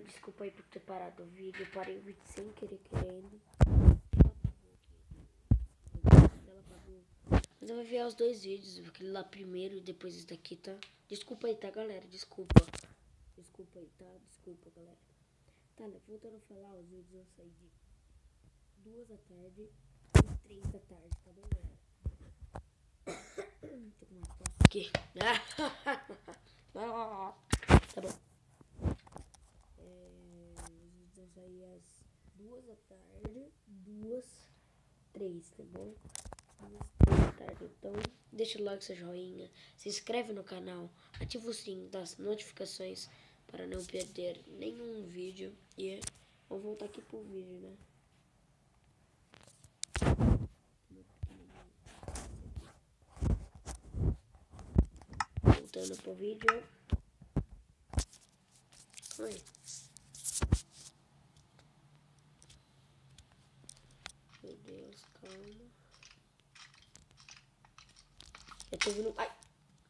desculpa aí por ter parado o vídeo. Eu parei o vídeo sem querer querendo. Mas eu vou enviar os dois vídeos, aquele lá primeiro e depois esse daqui, tá? Desculpa aí, tá, galera? Desculpa. Desculpa aí, tá? Desculpa, galera. Tá, voltando a falar, os vídeos vão sair de 2 da tarde e 3 da tarde, tá bom, galera? Tô com uma tosse aqui. Tá bom. Os vídeos vão sair às 2 da tarde, 2, 3, tá bom? 2, 3 da tarde. Então, deixa o like, seu joinha, se inscreve no canal, ativa o sininho das notificações para não perder nenhum vídeo. E vou voltar aqui pro vídeo, né? Voltando pro vídeo. Oi. Meu Deus, calma. Eu tô vindo. Ai!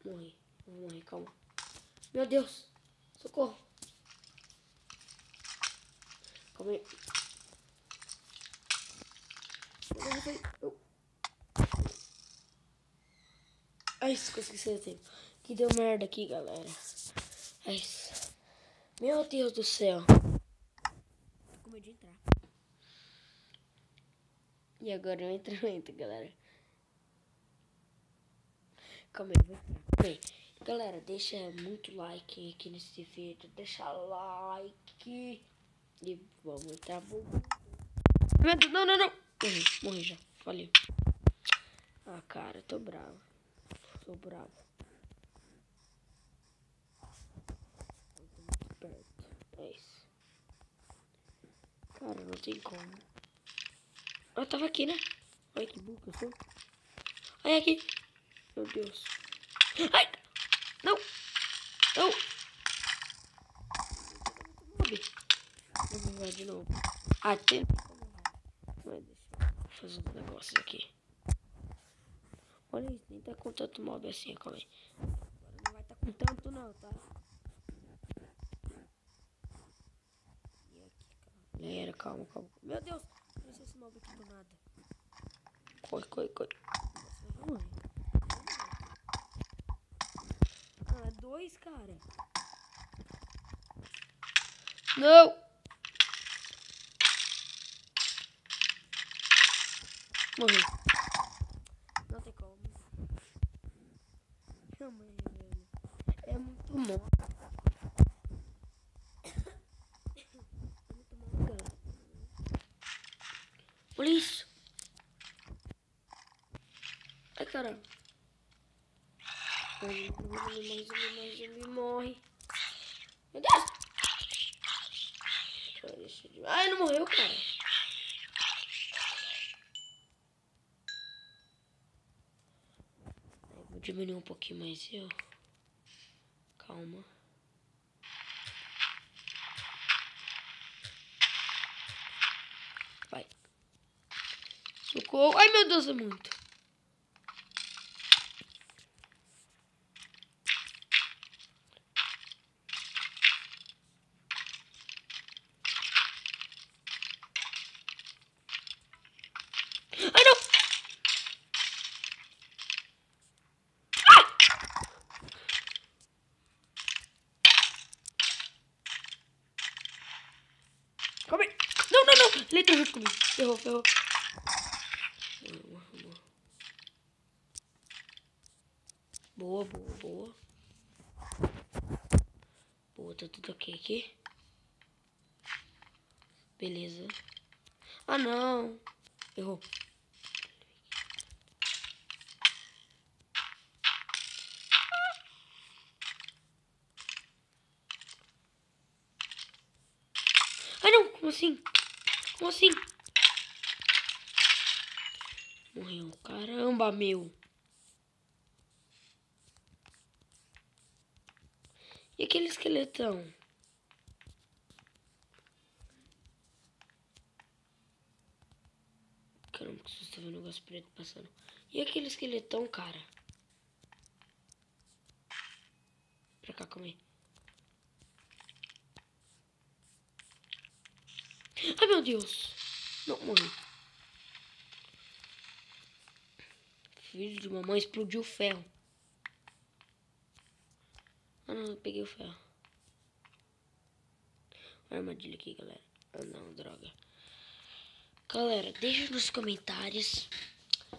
Morri. Vou morrer, calma. Meu Deus! Socorro! Calma aí. Ai, consegui sair do tempo. Que deu merda aqui, galera. Ai, meu Deus do céu. Tô com medo de entrar. E agora eu entro, galera. Calma aí, vou entrar. Bem, galera, deixa muito like aqui nesse vídeo. Deixa like. E vamos entrar. Meu Deus, não, não, não. Morri já. Falei. Ah, cara, tô bravo. Tô bravo. Eu tô muito perto. É isso. Cara, não tem como. Eu tava aqui, né? Ai, que burro que eu sou. Ai, aqui. Meu Deus. Ai! Não! Não! Vamos ver de novo. Ah, tem. Mas deixa eu fazer uns negócios aqui. Olha isso, nem tá com tanto mob assim, calma aí. Agora não vai tá com tanto não, tá? E aqui, galera, calma, calma. Meu Deus! Não sei esse mob aqui do nada. Corre. Você vai morrer. Ah, 2, cara. Não! Morri. Não tem como. Calma aí, velho. É muito bom. É muito bom, galera. Olha isso. Ai, caramba. Ele morre. Meu Deus. Ai, não morreu, cara. Vou diminuir um pouquinho mais, eu. Calma. Vai. Socorro. Ai, meu Deus, é muito. Ai, não. Calma aí. Não. Ele entrou junto comigo. Ferrou. Boa. Boa, tá tudo ok aqui. Beleza. Ah, não. Errou. Ai, não. Como assim? Morreu. Caramba, meu. E aquele esqueletão? Caramba, que susto, vendo um negócio preto passando. E aquele esqueletão, cara? Pra cá, calma aí. Ai, meu Deus. Não, morri. Filho de mamãe, explodiu o ferro. Ah, não, eu peguei o ferro. Armadilha aqui, galera. Ah, não, droga. Galera, deixa nos comentários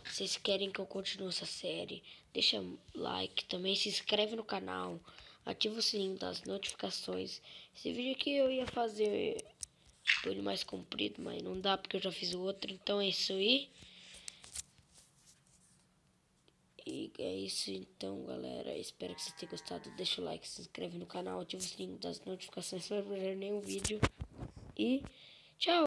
se vocês querem que eu continue essa série. Deixa like também, se inscreve no canal. Ativa o sininho das notificações. Esse vídeo aqui eu ia fazer ele mais comprido, mas não dá porque eu já fiz o outro. Então é isso aí. E é isso então, galera. Espero que vocês tenham gostado. Deixa o like, se inscreve no canal, ativa o sininho das notificações para não perder nenhum vídeo. E tchau!